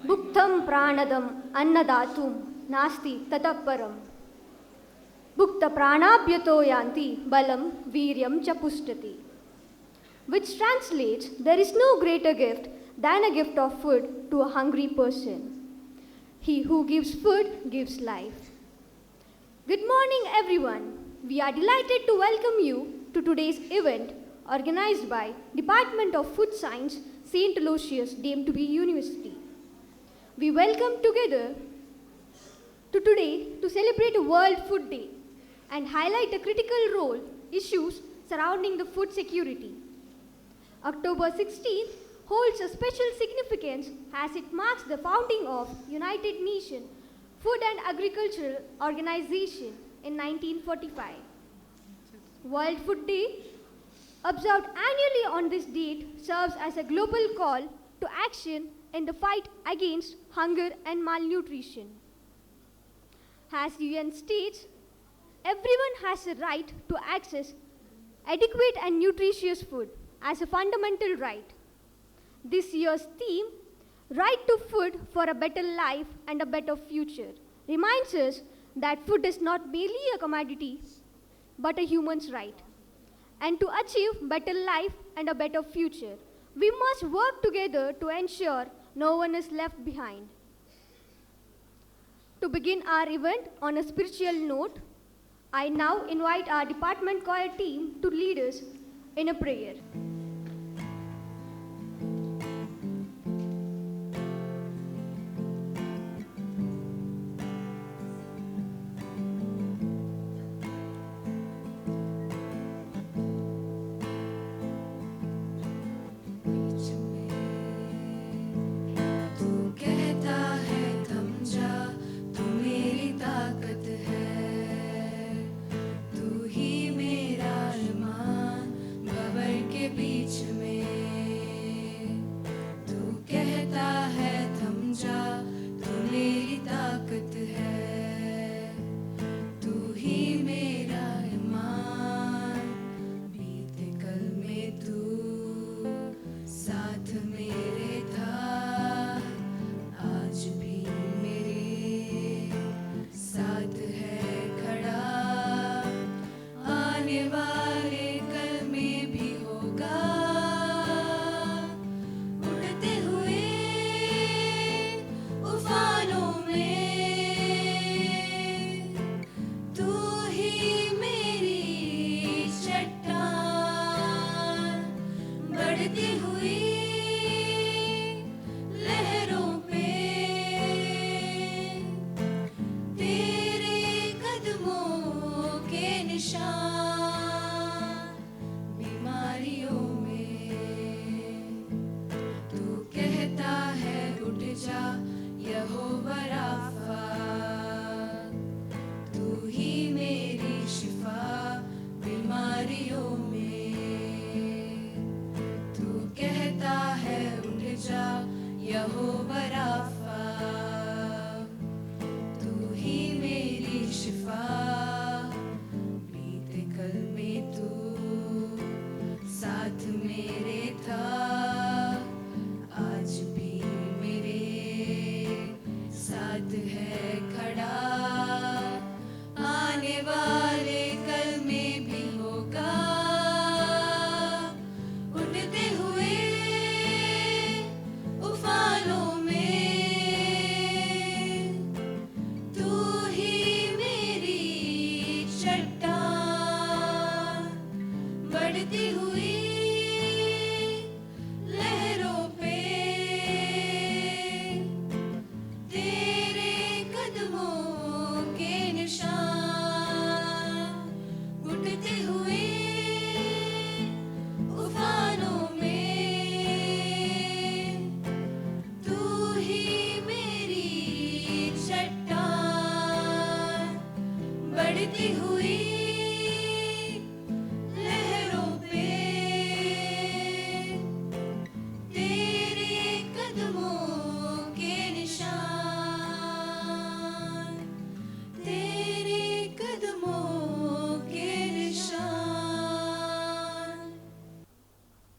Bhuktam pranadam annadatum nasti tataparam. Bhukta pranabhyato yanti balam viryam cha pushtati. Which translates, there is no greater gift than a gift of food to a hungry person. He who gives food gives life. Good morning, everyone. We are delighted to welcome you to today's event organized by Department of Food Science, St. Aloysius, Dame to be University. We welcome together to today to celebrate World Food Day and highlight the critical role issues surrounding the food security. October 16th holds a special significance as it marks the founding of United Nations Food and Agricultural Organization in 1945. World Food Day, observed annually on this date, serves as a global call to action in the fight against hunger and malnutrition. As UN states, everyone has a right to access adequate and nutritious food as a fundamental right. This year's theme, Right to Food for a Better Life and a Better Future, reminds us that food is not merely a commodity, but a human's right. And to achieve better life and a better future, we must work together to ensure no one is left behind. To begin our event on a spiritual note, I now invite our department choir team to lead us in a prayer.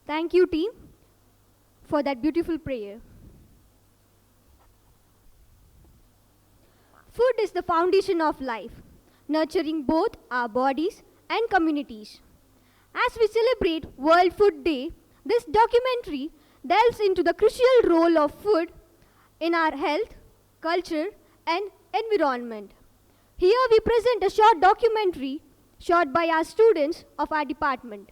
Thank you, team, for that beautiful prayer. Food is the foundation of life, nurturing both our bodies and communities. As we celebrate World Food Day, this documentary delves into the crucial role of food in our health, culture, and environment. Here we present a short documentary shot by our students of our department.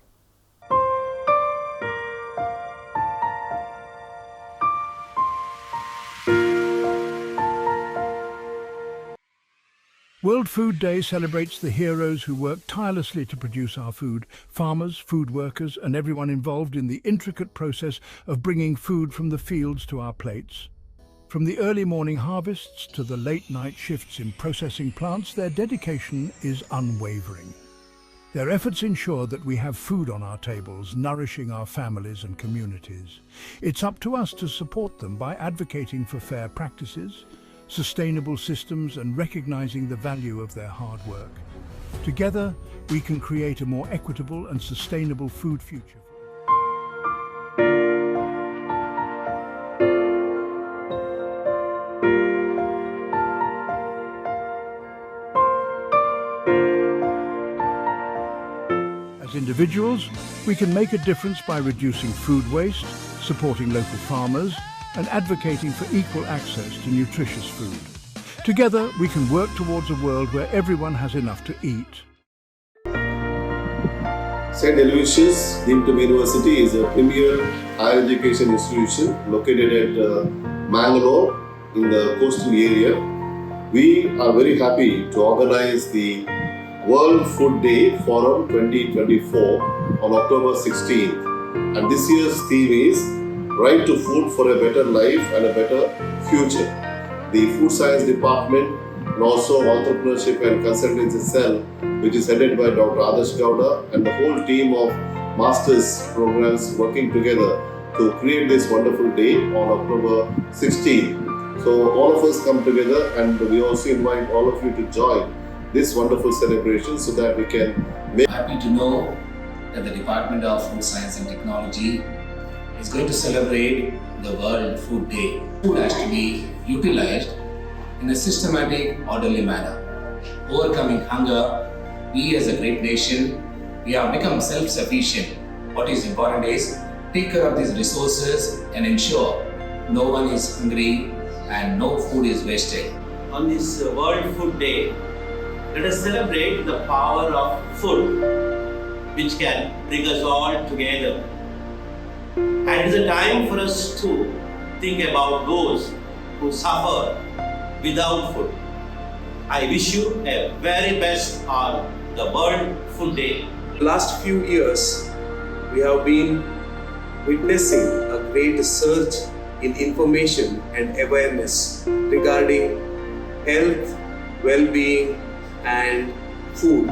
World Food Day celebrates the heroes who work tirelessly to produce our food, farmers, food workers, and everyone involved in the intricate process of bringing food from the fields to our plates. From the early morning harvests to the late night shifts in processing plants, their dedication is unwavering. Their efforts ensure that we have food on our tables, nourishing our families and communities. It's up to us to support them by advocating for fair practices, sustainable systems, and recognizing the value of their hard work. Together, we can create a more equitable and sustainable food future. As individuals, we can make a difference by reducing food waste, supporting local farmers, and advocating for equal access to nutritious food. Together, we can work towards a world where everyone has enough to eat. St. Aloysius deemed to be University is a premier higher education institution located at Mangalore in the coastal area. We are very happy to organize the World Food Day Forum 2024 on October 16th. And this year's theme is Right to Food for a Better Life and a Better Future. The Food Science Department and also Entrepreneurship and Consultancy Cell, which is headed by Dr. Adarsh Gowda, and the whole team of Masters programs working together to create this wonderful day on October 16th. So all of us come together, and we also invite all of you to join this wonderful celebration so that we can make... Happy to know that the Department of Food Science and Technology is going to celebrate the World Food Day. Food has to be utilized in a systematic, orderly manner. Overcoming hunger, we as a great nation, we have become self-sufficient. What is important is take care of these resources and ensure no one is hungry and no food is wasted. On this World Food Day, let us celebrate the power of food, which can bring us all together. And it is a time for us to think about those who suffer without food. I wish you a very best on the World Food Day. Last few years, we have been witnessing a great surge in information and awareness regarding health, well-being, and food.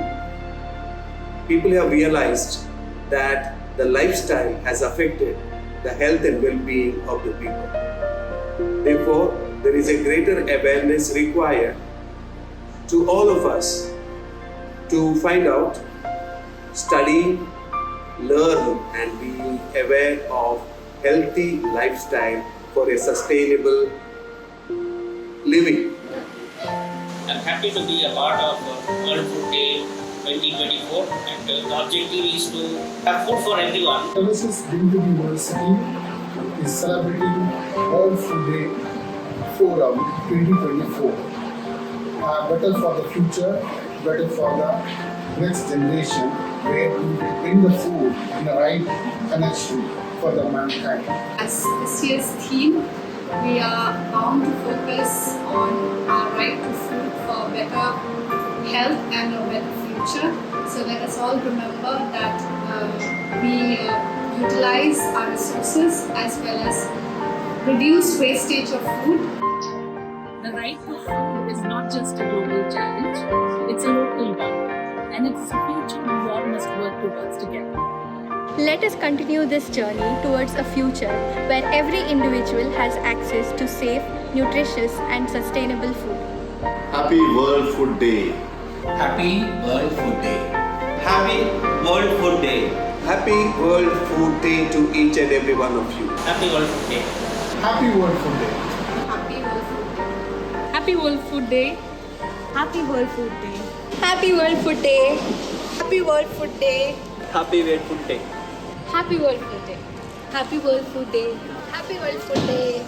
People have realized that the lifestyle has affected the health and well-being of the people. Therefore, there is a greater awareness required to all of us to find out, study, learn, and be aware of healthy lifestyle for a sustainable living. I'm happy to be a part of World Food Day 2024, and the objective is to have food for everyone. Services Deemed to be University is celebrating World Food Day Forum 2024. Better for the future, better for the next generation, where we bring the food in the right connection for the mankind. As this year's theme, we are bound to focus on our right to food for better health and a better future. So let us all remember that we utilize our resources as well as reduce wastage of food. The right to food is not just a global challenge, it's a local one, and it's a future we all must work towards together. Let us continue this journey towards a future where every individual has access to safe, nutritious, and sustainable food. Happy World Food Day. Happy World Food Day. Happy World Food Day. Happy World Food Day to each and every one of you. Happy World Food Day. Happy World Food Day. Happy World Food Day. Happy World Food Day Happy World Food Day. Happy World Food Day. Happy World Food Day. Happy World Food Day. Happy World Food Day. Happy World Food Day. Happy World Food Day.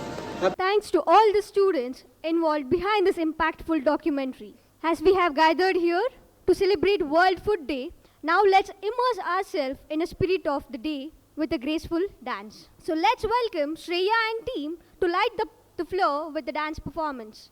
Thanks to all the students involved behind this impactful documentary. As we have gathered here to celebrate World Food Day, now let's immerse ourselves in the spirit of the day with a graceful dance. So let's welcome Shreya and team to light the floor with the dance performance.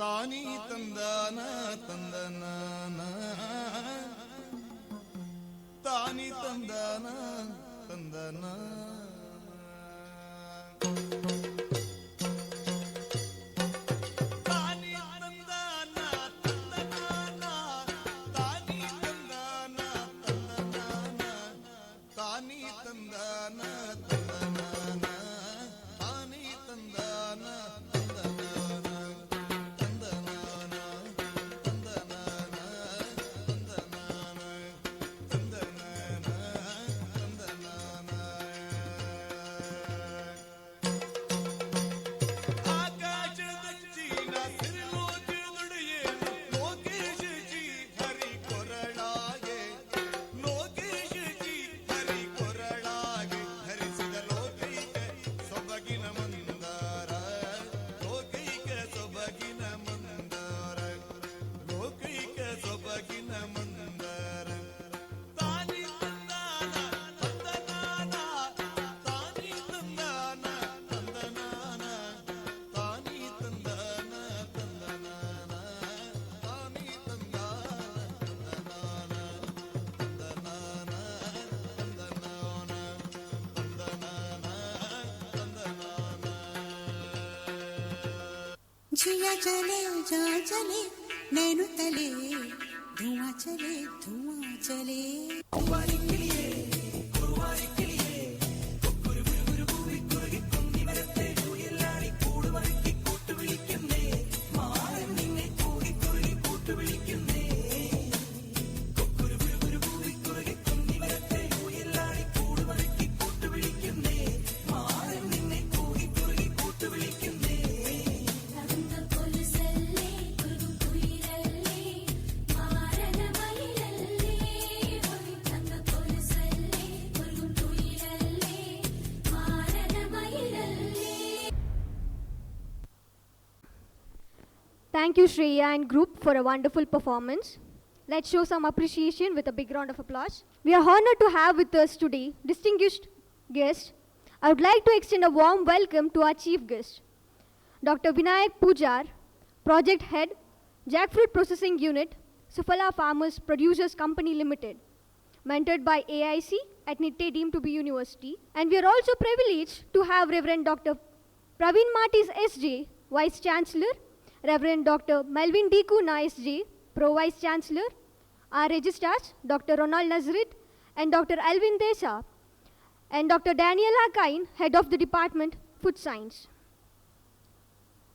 ತಾನಿ ತಂದಾನ ತಂದನಾನ ತಾನಿ ತಂದಾನ ತಂದನ जिया चले जा चले नैनु तले धुआं चले Thank you. Thank you, Shreya and group, for a wonderful performance. Let's show some appreciation with a big round of applause. We are honored to have with us today distinguished guests. I would like to extend a warm welcome to our chief guest, Dr. Vinayak Pujar, Project Head, Jackfruit Processing Unit, Sufala Farmers Producers Company Limited, mentored by AIC at Nitte deemed to be university. And we are also privileged to have Reverend Dr. Praveen Martis SJ, Vice Chancellor, Reverend Dr. Melvin D. Kuna SJ, Pro Vice Chancellor, our registrars, Dr. Ronald Nazrit and Dr. Alvin Desa, and Dr. Daniela Kain, Head of the Department, Food Science.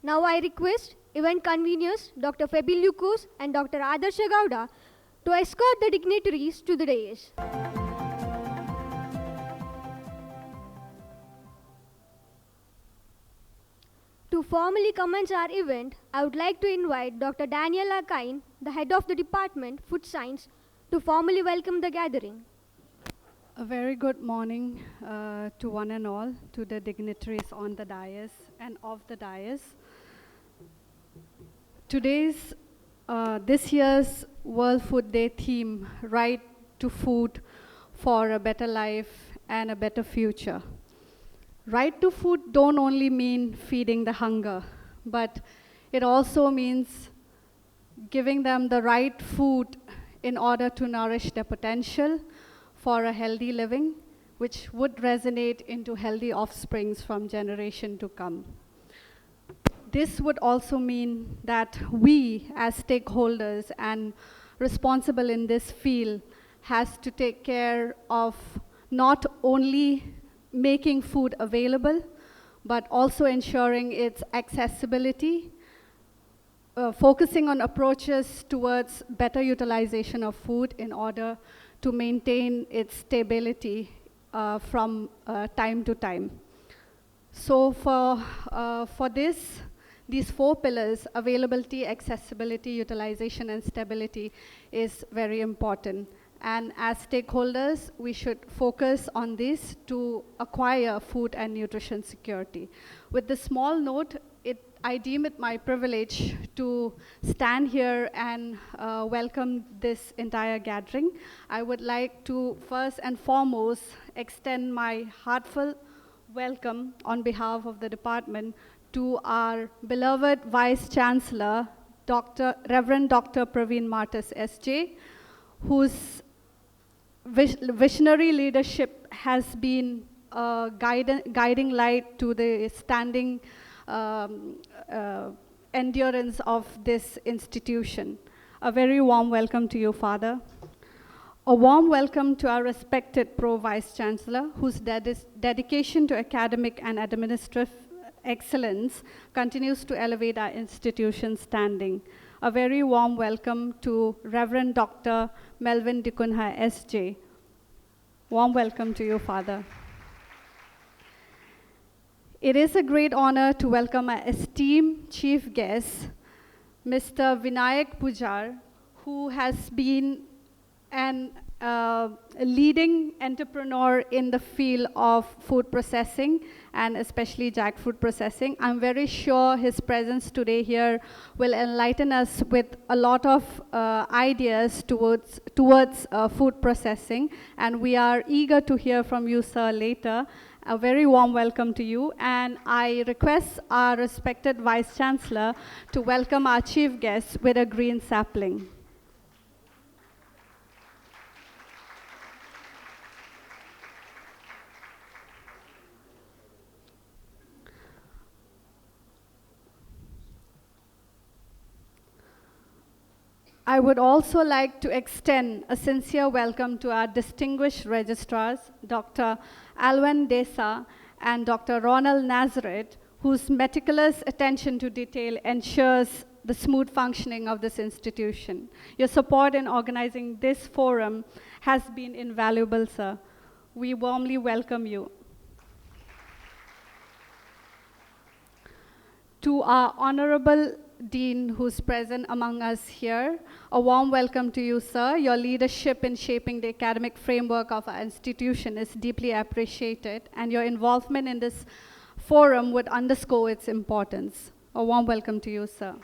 Now I request event conveners, Dr. Febil Lucas and Dr. Adarsha Gowda, to escort the dignitaries to the dais. To formally commence our event, I would like to invite Dr. Daniela Kain, the Head of the Department, Food Science, to formally welcome the gathering. A very good morning to one and all, to the dignitaries on the dais and off the dais. This year's World Food Day theme, Right to Food for a Better Life and a Better Future. Right to food don't only mean feeding the hunger, but it also means giving them the right food in order to nourish their potential for a healthy living, which would resonate into healthy offsprings from generation to come. This would also mean that we, as stakeholders and responsible in this field, has to take care of not only making food available, but also ensuring its accessibility, focusing on approaches towards better utilization of food in order to maintain its stability from time to time. So for these four pillars, availability, accessibility, utilization, and stability, is very important. And as stakeholders, we should focus on this to acquire food and nutrition security. With this small note, I deem it my privilege to stand here and welcome this entire gathering. I would like to first and foremost extend my heartfelt welcome on behalf of the department to our beloved Vice Chancellor, Reverend Dr. Praveen Martis SJ, whose visionary leadership has been a guiding light to the standing endurance of this institution. A very warm welcome to you, Father. A warm welcome to our respected Pro Vice Chancellor, whose dedication to academic and administrative excellence continues to elevate our institution's standing. A very warm welcome to Reverend Dr. Melvin D. Kuna SJ. Warm welcome to you, Father. It is a great honor to welcome our esteemed chief guest, Mr. Vinayak Pujar, who has been a leading entrepreneur in the field of food processing and especially jackfruit processing. I'm very sure his presence today here will enlighten us with a lot of ideas towards food processing, and we are eager to hear from you, sir, later. A very warm welcome to you, and I request our respected Vice Chancellor to welcome our chief guest with a green sapling. I would also like to extend a sincere welcome to our distinguished registrars, Dr. Alvin Desa and Dr. Ronald Nazareth, whose meticulous attention to detail ensures the smooth functioning of this institution. Your support in organizing this forum has been invaluable, sir. We warmly welcome you. To our Honorable Dean, who's present among us here, a warm welcome to you, sir. Your leadership in shaping the academic framework of our institution is deeply appreciated, and your involvement in this forum would underscore its importance. A warm welcome to you, sir.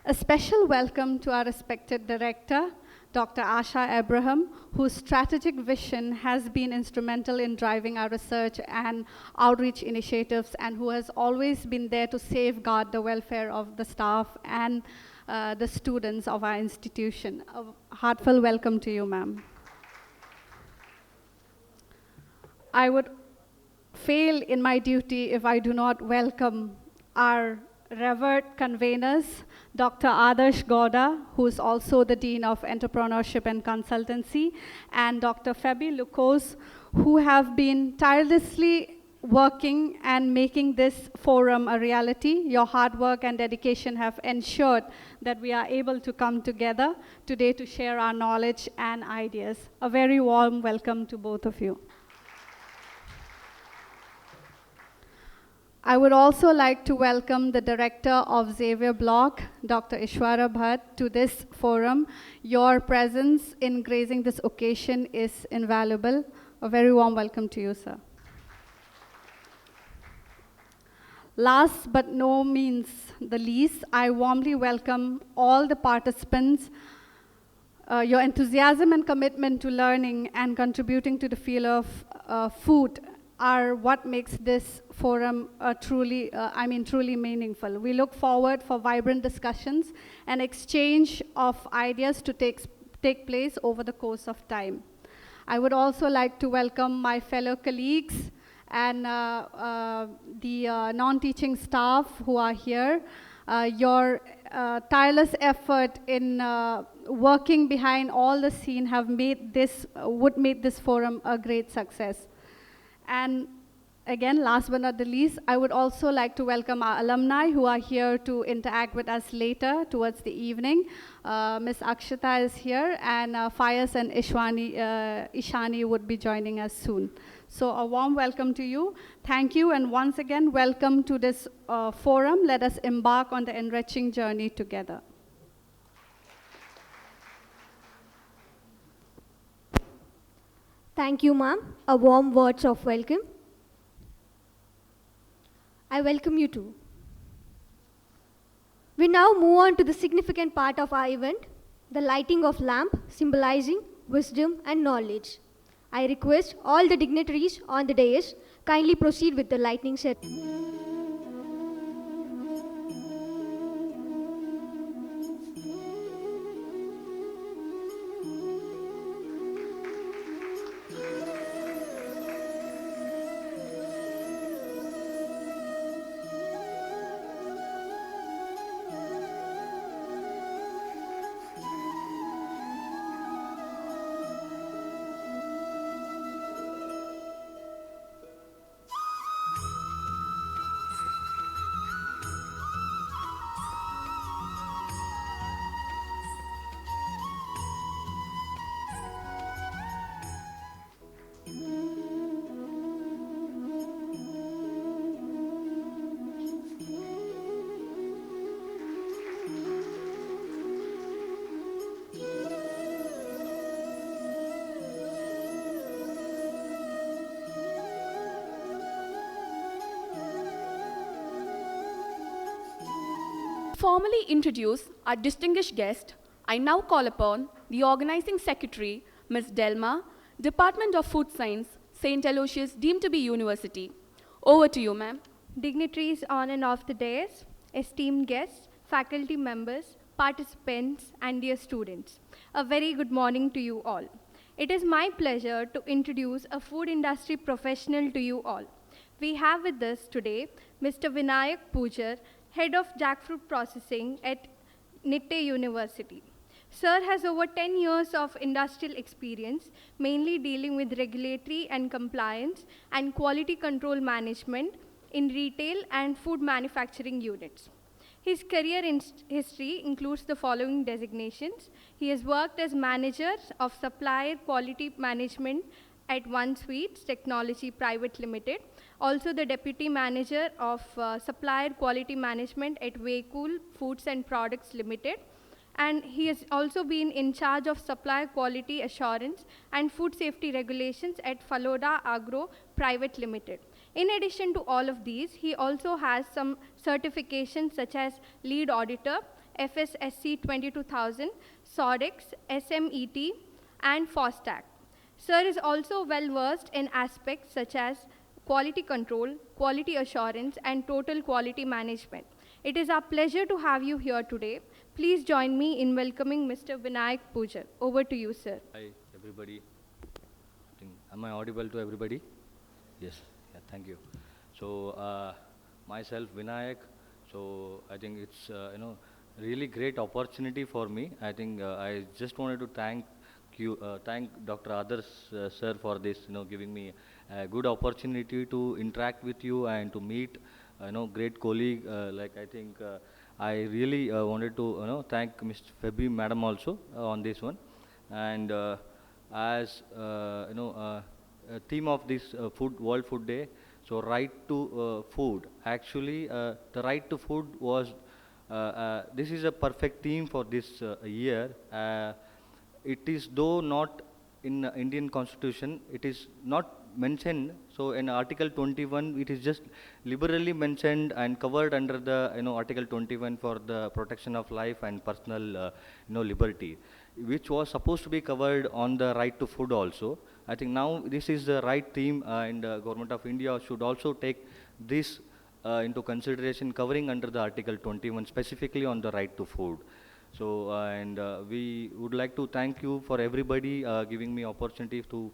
A special welcome to our respected director, Dr. Asha Abraham, whose strategic vision has been instrumental in driving our research and outreach initiatives, and who has always been there to safeguard the welfare of the staff and the students of our institution. A heartfelt welcome to you, ma'am. I would fail in my duty if I do not welcome our revered conveners, Dr. Adarsh Gowda, who is also the Dean of Entrepreneurship and Consultancy, and Dr. Fabi Lucos, who have been tirelessly working and making this forum a reality. Your hard work and dedication have ensured that we are able to come together today to share our knowledge and ideas. A very warm welcome to both of you. I would also like to welcome the director of Xavier Block, Dr. Ishwara Bhatt, to this forum. Your presence in gracing this occasion is invaluable. A very warm welcome to you, sir. Last but no means the least, I warmly welcome all the participants. Your enthusiasm and commitment to learning and contributing to the field of food are what makes this forum truly meaningful. We look forward for vibrant discussions and exchange of ideas to take place over the course of time. I would also like to welcome my fellow colleagues and the non-teaching staff who are here. Your tireless effort in working behind all the scene would make this forum a great success. And again, last but not the least, I would also like to welcome our alumni who are here to interact with us later towards the evening. Ms. Akshita is here, and Fayaz and Ishani would be joining us soon. So a warm welcome to you. Thank you, and once again, welcome to this forum. Let us embark on the enriching journey together. Thank you, ma'am. A warm words of welcome. I welcome you too. We now move on to the significant part of our event, the lighting of lamp symbolizing wisdom and knowledge. I request all the dignitaries on the dais kindly proceed with the lighting ceremony. Formally introduce our distinguished guest, I now call upon the Organizing Secretary, Ms. Delma, Department of Food Science, St. Aloysius, deemed to be University. Over to you, ma'am. Dignitaries on and off the dais, esteemed guests, faculty members, participants, and dear students, a very good morning to you all. It is my pleasure to introduce a food industry professional to you all. We have with us today Mr. Vinayak Pujar, Head of Jackfruit Processing at Nitte University. Sir has over 10 years of industrial experience, mainly dealing with regulatory and compliance and quality control management in retail and food manufacturing units. His career history includes the following designations. He has worked as manager of supplier quality management at One Sweets Technology Private Limited, also the deputy manager of supplier quality management at Waycool Foods and Products Limited, and he has also been in charge of supplier quality assurance and food safety regulations at Faloda Agro Private Limited. In addition to all of these, he also has some certifications such as lead auditor, FSSC 22000, SORIX, SMET, and FOSTAC. Sir is also well versed in aspects such as quality control, quality assurance, and total quality management. It is our pleasure to have you here today. Please join me in welcoming Mr. Vinayak Pujar. Over to you, sir. Hi, everybody. Am I audible to everybody? Yes. Yeah, thank you. So, myself, Vinayak. So, I think it's really great opportunity for me. I think I just wanted to thank Dr. Adarsh sir for this, giving me a good opportunity to interact with you and to meet, great colleague. I think I really wanted to, thank Mr. Febi Madam also on this one. And as theme of this World Food Day, so right to food. Actually, the right to food was this is a perfect theme for this year. It is though not in Indian Constitution, it is not mentioned. So in Article 21, it is just liberally mentioned and covered under the Article 21 for the protection of life and personal liberty, which was supposed to be covered on the right to food also. I think now this is the right theme, and the Government of India should also take this into consideration, covering under the Article 21 specifically on the right to food. So and we would like to thank you for everybody giving me opportunity to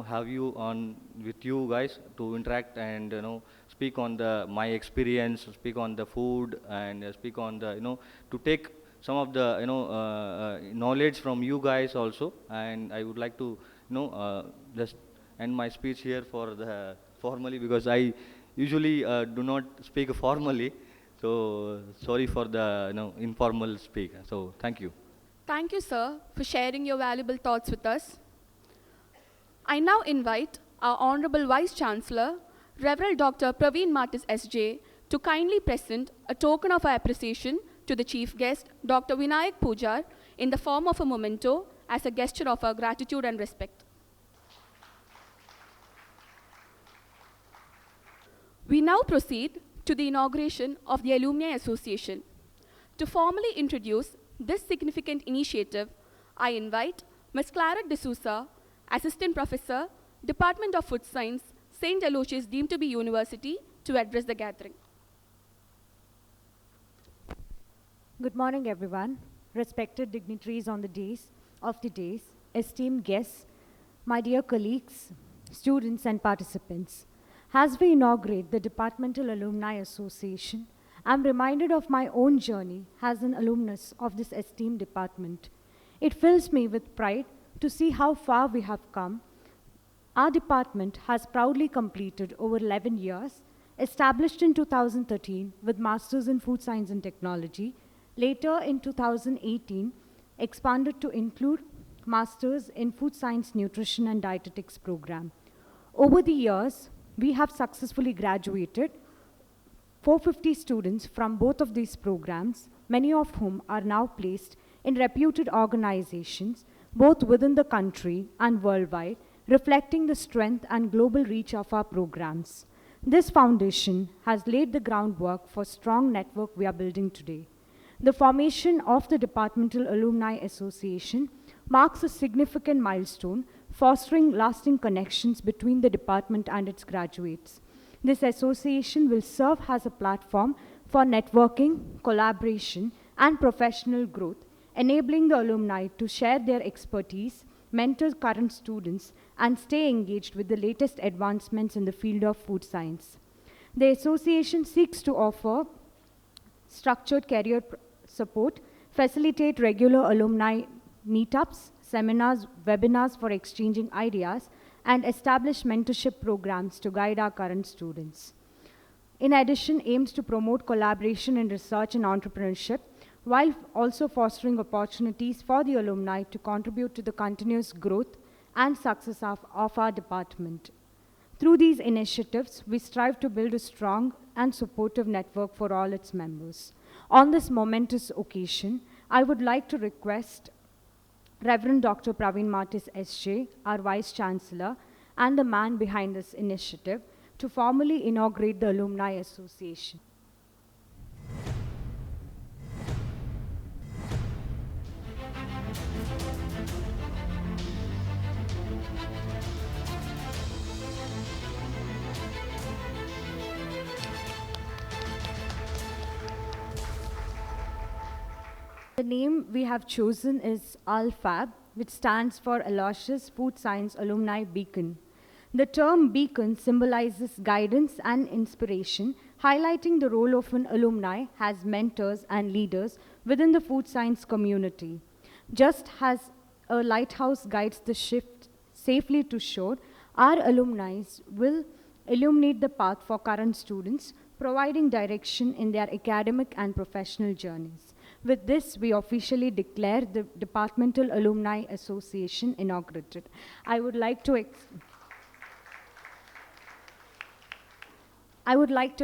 have you on with you guys to interact and speak on the my experience, speak on the food, and speak on the to take some of the knowledge from you guys also. And I would like to just end my speech here for the formally, because I usually do not speak formally. So sorry for the informal speak. So thank you. Thank you, sir, for sharing your valuable thoughts with us. I now invite our Honorable Vice Chancellor, Reverend Dr. Praveen Martis SJ, to kindly present a token of our appreciation to the chief guest, Dr. Vinayak Pujar, in the form of a memento as a gesture of our gratitude and respect. We now proceed to the inauguration of the Alumni Association. To formally introduce this significant initiative, I invite Ms. Clara D'Souza, Assistant Professor, Department of Food Science, St. Aloysius deemed to be University, to address the gathering. Good morning, everyone. Respected dignitaries of the days, esteemed guests, my dear colleagues, students, and participants. As we inaugurate the Departmental Alumni Association, I'm reminded of my own journey as an alumnus of this esteemed department. It fills me with pride to see how far we have come. Our department has proudly completed over 11 years, established in 2013 with Masters in Food Science and Technology, later in 2018 expanded to include Masters in Food Science, Nutrition and Dietetics program. Over the years, we have successfully graduated 450 students from both of these programs, many of whom are now placed in reputed organizations, both within the country and worldwide, reflecting the strength and global reach of our programs. This foundation has laid the groundwork for strong network we are building today. The formation of the Departmental Alumni Association marks a significant milestone, fostering lasting connections between the department and its graduates. This association will serve as a platform for networking, collaboration, and professional growth, enabling the alumni to share their expertise, mentor current students, and stay engaged with the latest advancements in the field of food science. The association seeks to offer structured career support, facilitate regular alumni meetups, seminars, webinars for exchanging ideas, and establish mentorship programs to guide our current students. In addition, aims to promote collaboration in research and entrepreneurship, while also fostering opportunities for the alumni to contribute to the continuous growth and success of our department. Through these initiatives, we strive to build a strong and supportive network for all its members. On this momentous occasion, I would like to request Reverend Dr. Praveen Martis SJ, our Vice Chancellor, and the man behind this initiative, to formally inaugurate the Alumni Association. The name we have chosen is ALFAB, which stands for Aloysius Food Science Alumni Beacon. The term beacon symbolizes guidance and inspiration, highlighting the role of an alumni as mentors and leaders within the food science community. Just as a lighthouse guides the ship safely to shore, our alumni will illuminate the path for current students, providing direction in their academic and professional journeys. With this, we officially declare the Departmental Alumni Association inaugurated. I would like to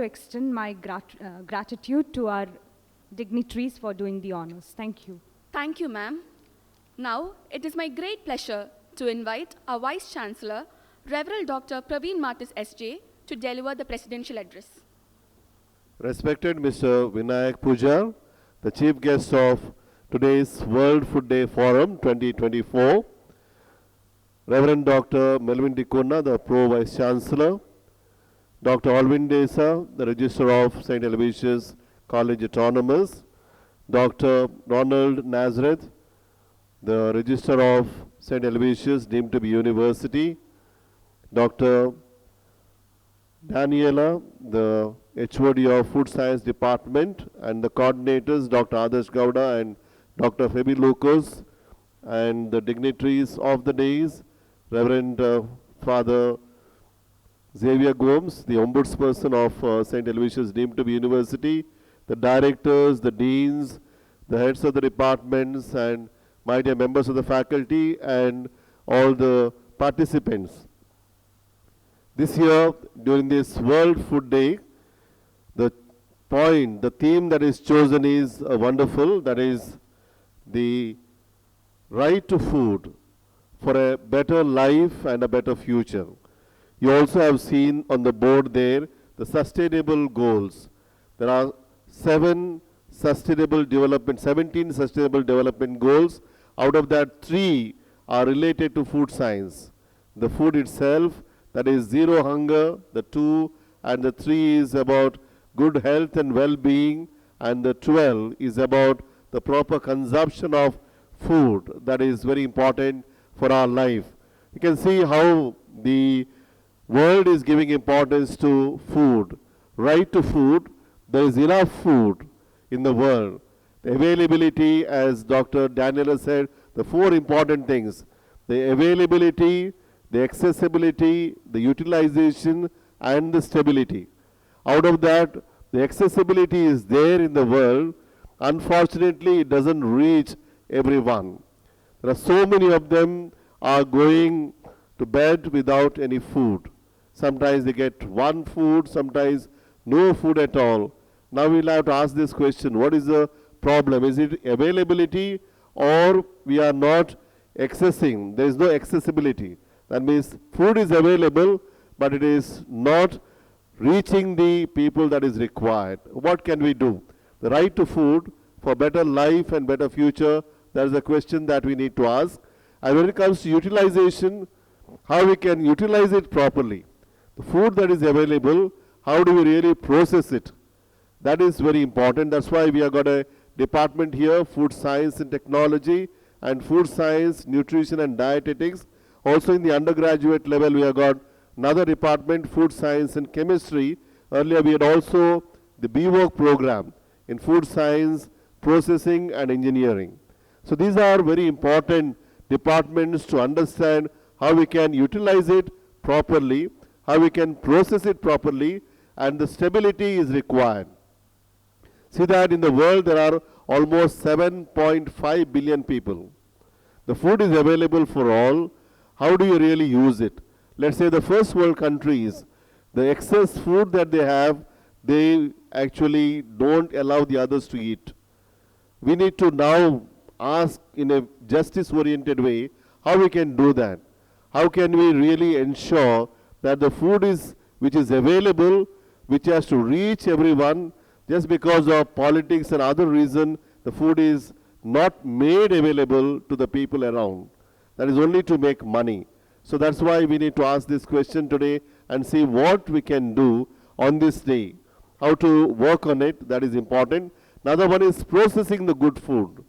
extend my gratitude to our dignitaries for doing the honors. Thank you. Thank you, ma'am. Now, it is my great pleasure to invite our Vice Chancellor, Reverend Dr. Praveen Martis SJ, to deliver the presidential address. Respected Mr. Vinayak Pujar, the chief guest of today's World Food Day Forum 2024, Reverend Dr. Melvin Dikona, the Pro Vice Chancellor, Dr. Alvin Desa, the Registrar of St. Aloysius College Autonomous, Dr. Ronald Nazareth, the Registrar of St. Aloysius deemed to be University, Dr. Daniela, the HOD of Food Science Department, and the coordinators, Dr. Adarsh Gowda and Dr. Febi Lucas, and the dignitaries of the days, Reverend Father Xavier Gomes, the Ombudsperson of St. Aloysius deemed to be University, the directors, the deans, the heads of the departments, and my dear members of the faculty, and all the participants. This year, during this World Food Day, the theme that is chosen is wonderful, that is the right to food for a better life and a better future. You also have seen on the board there the sustainable goals. There are 17 sustainable development goals. Out of that, 3 are related to food science. The food itself, that is zero hunger, the 2, and the 3 is about good health and well-being, and the 12 is about the proper consumption of food. That is very important for our life. You can see how the world is giving importance to food. Right to food, there is enough food in the world. The availability, as Dr. Daniela said, the 4 important things: the availability, the accessibility, the utilization, and the stability. Out of that, the accessibility is there in the world. Unfortunately, it doesn't reach everyone. There are so many of them are going to bed without any food. Sometimes they get one food, sometimes no food at all. Now we'll have to ask this question: what is the problem? Is it availability, or we are not accessing? There is no accessibility. That means food is available, but it is not reaching the people that is required. What can we do? The right to food for better life and better future, that is a question that we need to ask. And when it comes to utilization, how we can utilize it properly. The food that is available, how do we really process it? That is very important. That's why we have got a department here, Food Science and Technology, and Food Science, Nutrition and Dietetics. Also in the undergraduate level, we have got another department, Food Science and Chemistry. Earlier we had also the BWork program in Food Science, Processing and Engineering. So these are very important departments to understand how we can utilize it properly, how we can process it properly, and the stability is required. See that in the world there are almost 7.5 billion people. The food is available for all. How do you really use it? Let's say the first world countries, the excess food that they have, they actually don't allow the others to eat. We need to now ask in a justice-oriented way how we can do that. How can we really ensure that the food is which is available, which has to reach everyone, just because of politics and other reason, the food is not made available to the people around. That is only to make money. So that's why we need to ask this question today and see what we can do on this day. How to work on it, that is important. Another one is processing the good food.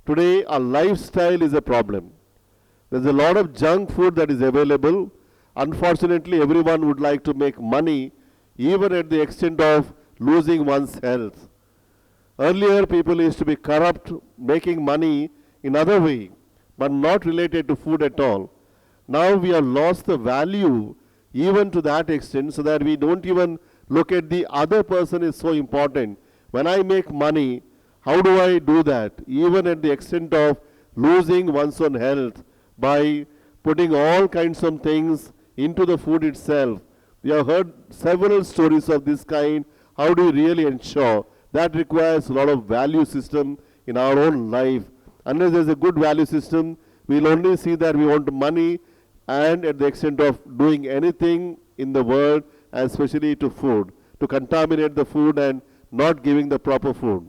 Today, our lifestyle is a problem. There's a lot of junk food that is available. Unfortunately, everyone would like to make money, even at the extent of losing one's health. Earlier, people used to be corrupt, making money in other way, but not related to food at all. Now we have lost the value even to that extent, so that we don't even look at the other person is so important. When I make money, how do I do that? Even at the extent of losing one's own health by putting all kinds of things into the food itself. We have heard several stories of this kind. How do you really ensure? That requires a lot of value system in our own life. Unless there's a good value system, we'll only see that we want money and at the extent of doing anything in the world, especially to food, to contaminate the food and not giving the proper food.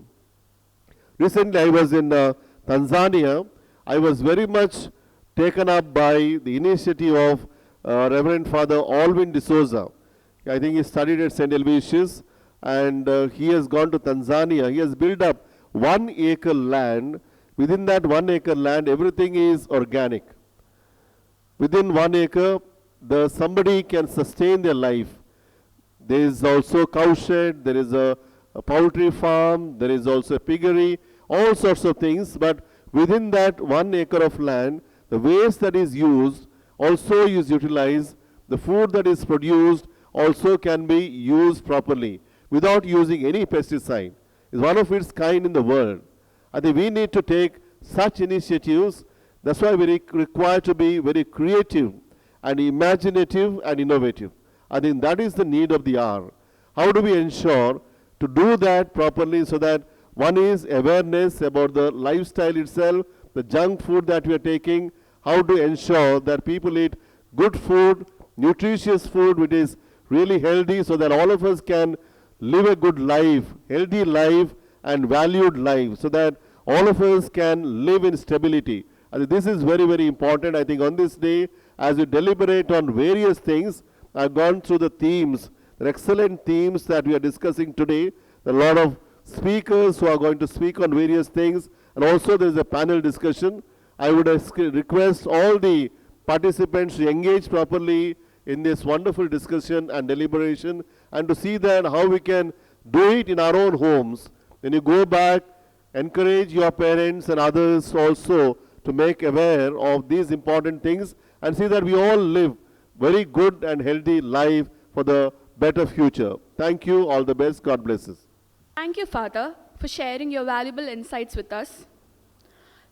Recently, I was in Tanzania. I was very much taken up by the initiative of Reverend Father Alvin D'Souza. I think he studied at St. Aloysius, and he has gone to Tanzania. He has built up 1 acre land. Within that 1 acre land, everything is organic. Within 1 acre, somebody can sustain their life. There is also cow shed, there is a poultry farm, there is also a piggery, all sorts of things. But within that 1 acre of land, the waste that is used also is utilized. The food that is produced also can be used properly without using any pesticide. It's one of its kind in the world. I think we need to take such initiatives. That's why we require to be very creative and imaginative and innovative. I think that is the need of the hour. How do we ensure to do that properly so that one is awareness about the lifestyle itself, the junk food that we are taking, how to ensure that people eat good food, nutritious food which is really healthy so that all of us can live a good life, healthy life and valued life so that all of us can live in stability. I think this is very, very important. I think on this day, as we deliberate on various things, I've gone through the themes, the excellent themes that we are discussing today. There are a lot of speakers who are going to speak on various things, and also there is a panel discussion. I would request all the participants to engage properly in this wonderful discussion and deliberation, and to see that how we can do it in our own homes. When you go back, encourage your parents and others also to make aware of these important things and see that we all live very good and healthy life for the better future. Thank you. All the best. God bless us. Thank you, Father, for sharing your valuable insights with us.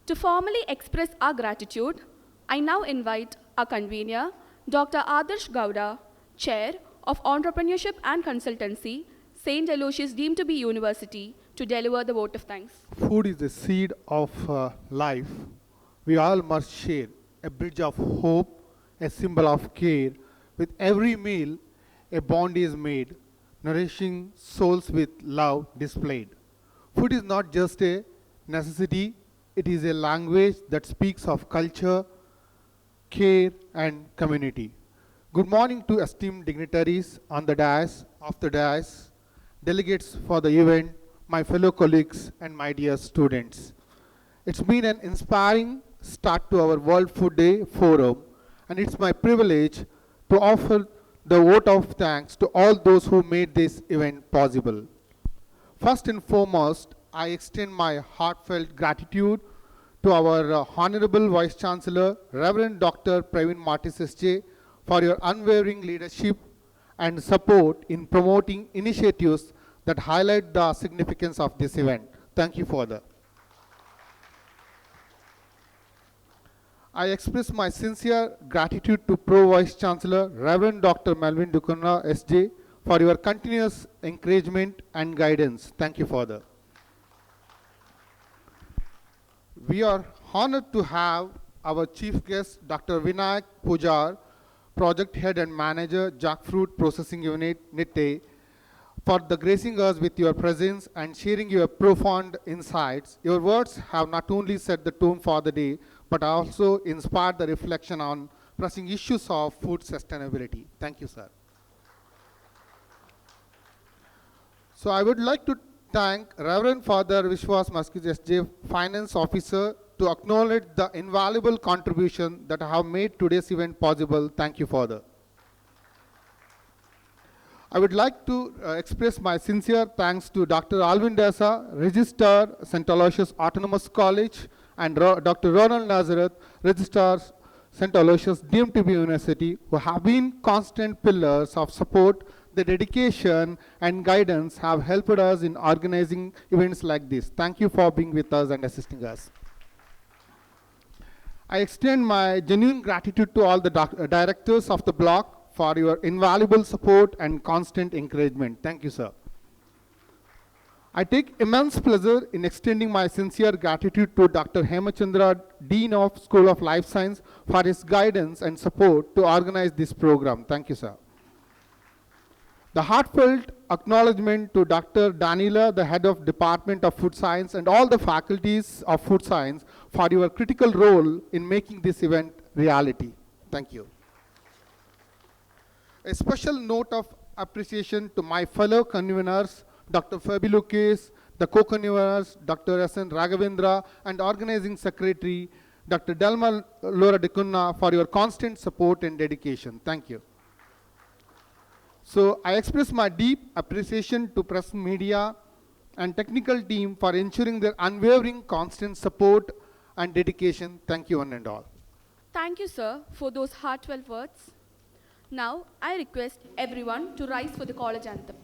To formally express our gratitude, I now invite our convener, Dr. Adarsh Gowda, Chair of Entrepreneurship and Consultancy, St. Aloysius deemed to be University, to deliver the vote of thanks. Food is the seed of life. We all must share a bridge of hope, a symbol of care. With every meal, a bond is made, nourishing souls with love displayed. Food is not just a necessity, it is a language that speaks of culture, care, and community. Good morning to esteemed dignitaries on the dais, off the dais, delegates for the event, my fellow colleagues, and my dear students. It's been an inspiring start to our World Food Day Forum, and it's my privilege to offer the vote of thanks to all those who made this event possible. First and foremost, I extend my heartfelt gratitude to our Honorable Vice Chancellor, Reverend Dr. Praveen Martis SJ, for your unwavering leadership and support in promoting initiatives that highlight the significance of this event. Thank you for that. I express my sincere gratitude to Pro Vice Chancellor, Reverend Dr. Melvin Dukuna SJ, for your continuous encouragement and guidance. Thank you for that. We are honored to have our chief guest, Dr. Vinayak Pujar, Project Head and Manager, Jackfruit Processing Unit, NITTE, for the gracing us with your presence and sharing your profound insights. Your words have not only set the tone for the day, but also inspired the reflection on pressing issues of food sustainability. Thank you, sir. So I would like to thank Reverend Father Vishwas Maskij SJ, Finance Officer, to acknowledge the invaluable contribution that have made today's event possible. Thank you, Father. I would like to express my sincere thanks to Dr. Alvin Desa, Registrar, St. Aloysius Autonomous College, and Dr. Ronald Nazareth, Registrar, St. Aloysius deemed to be University, who have been constant pillars of support. The dedication and guidance have helped us in organizing events like this. Thank you for being with us and assisting us. I extend my genuine gratitude to all the directors of the block for your invaluable support and constant encouragement. Thank you, sir. I take immense pleasure in extending my sincere gratitude to Dr. Hemachandra, Dean of School of Life Science, for his guidance and support to organize this program. Thank you, sir. The heartfelt acknowledgement to Dr. Danila, the head of Department of Food Science, and all the faculties of Food Science for your critical role in making this event reality. Thank you. A special note of appreciation to my fellow conveners, Dr. Fabi Lucas, the co-conveners, Dr. S.N. Raghavendra, and organizing secretary, Dr. Delma Laura Decunna, for your constant support and dedication. Thank you. So I express my deep appreciation to press, media, and technical team for ensuring their unwavering constant support and dedication. Thank you one and all. Thank you, sir, for those heartfelt words. Now, I request everyone to rise for the college anthem.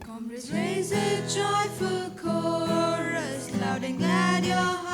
Comrades, raise a joyful chorus, loud and glad your heart.